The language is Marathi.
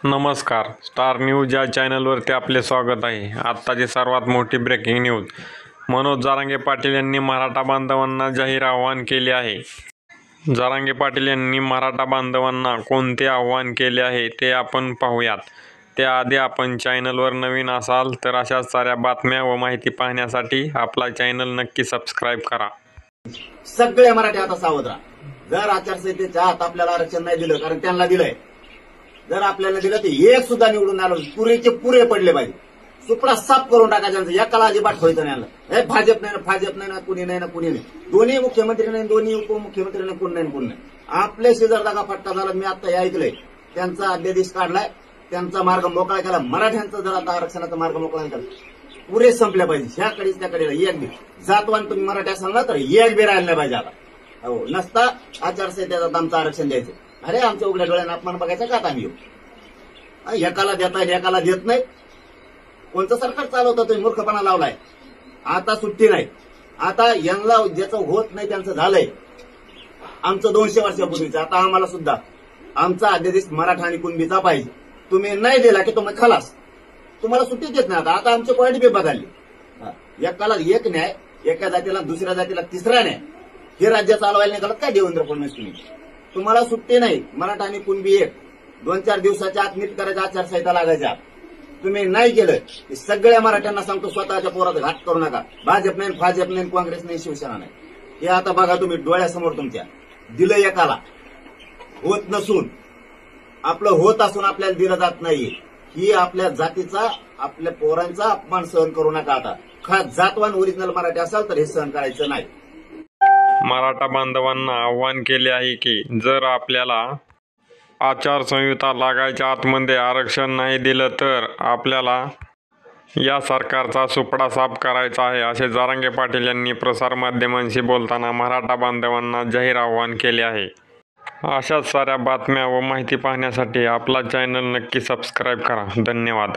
नमस्कार. स्टार न्यूज या चॅनलवरती आपले स्वागत आहे. आत्ताची सर्वात मोठी ब्रेकिंग न्यूज. मनोज जरांगे पाटील यांनी मराठा बांधवांना जाहीर आवाहन केले आहे. जरांगे पाटील यांनी मराठा बांधवांना कोणते आवाहन केले आहे ते आपण पाहूयात. त्याआधी आपण चॅनलवर नवीन असाल तर अशाच साऱ्या बातम्या व माहिती पाहण्यासाठी आपला चॅनल नक्की सबस्क्राईब करा. सगळे मराठी आता सावध राहा. जर आचारसंहितेच्या आत आपल्याला आरक्षण नाही दिलं, कारण त्यांना दिलंय, जर आपल्याला दिलं तर एक सुद्धा निवडून आलं पुरेचे पुरे पडले पाहिजे. सुपडा साफ करून टाकायचं. एकाला अजिबात ठेवायचं नाही. हे भाजप नाही ना कुणी नाही. दोन्ही मुख्यमंत्री नाही, दोन्ही उपमुख्यमंत्री नाही, कोण नाही. आपले शेजार जागा फटका झाला. मी आता हे ऐकलंय, त्यांचा अध्यादेश काढलाय, त्यांचा मार्ग मोकळा केला. मराठ्यांचा जर आता आरक्षणाचा मार्ग मोकळा केला, पुरे संपल्या पाहिजे. ह्याकडेच त्याकडे एक बी जातवान तुम्ही मराठी असाल ना तर एक बी राहिला नाही पाहिजे. आता हो नसता आचारसंहितेत आमचं आरक्षण द्यायचं. अरे आमच्या उघड्या डोळ्यानं अपमान बघायचा का आम्ही? एकाला देताय, एकाला देत नाही. कोणतं सरकार चालवतं? तुम्ही मूर्खपणा लावलाय. आता सुट्टी नाही. आता यांना ज्याचं होत नाही त्यांचं झालंय. आमचं 200 वर्षापूर्वीचं, आता आम्हाला सुद्धा आमचा अध्यादेश मराठा आणि कुणबीचा पाहिजे. तुम्ही नाही दिला की तुम्ही खलास. तुम्हाला सुट्टी देत नाही. आता आमची पॉईंट बी बदलली. एकाला एक न्याय, एका जातीला दुसऱ्या जातीला तिसरा न्याय. हे राज्य चालवायला नाही गलत काय देवेंद्र फडणवीस? तुम्हाला सुट्टी नाही. मराठा आणि कुणबी एक 2-4 दिवसाच्या आत नीट करायच्या आचारसंहिता लागायच्या. तुम्ही नाही केलं की सगळ्या मराठ्यांना सांगतो, स्वतःच्या पोरात घात करू नका. भाजप नाही, भाजप नाही, काँग्रेस नाही, शिवसेना नाही. हे आता बघा तुम्ही डोळ्यासमोर तुमच्या. दिलं एकाला, होत नसून, आपलं होत असून आपल्याला दिलं जात नाही. ही आपल्या जातीचा, आपल्या पोरांचा अपमान सहन करू नका. आता खास जातवान ओरिजिनल मराठी असाल तर हे सहन करायचं नाही. मराठा बांधवांना आवाहन केले आहे की जर आपल्याला आचारसंहिता लागायच्या आतमध्ये आरक्षण नाही दिलं तर आपल्याला या सरकारचा सुपडा साफ करायचा आहे, असे जरांगे पाटील यांनी प्रसारमाध्यमांशी बोलताना मराठा बांधवांना जाहीर आवाहन केले आहे. अशाच साऱ्या बातम्या व माहिती पाहण्यासाठी आपला चॅनल नक्की सबस्क्राईब करा. धन्यवाद.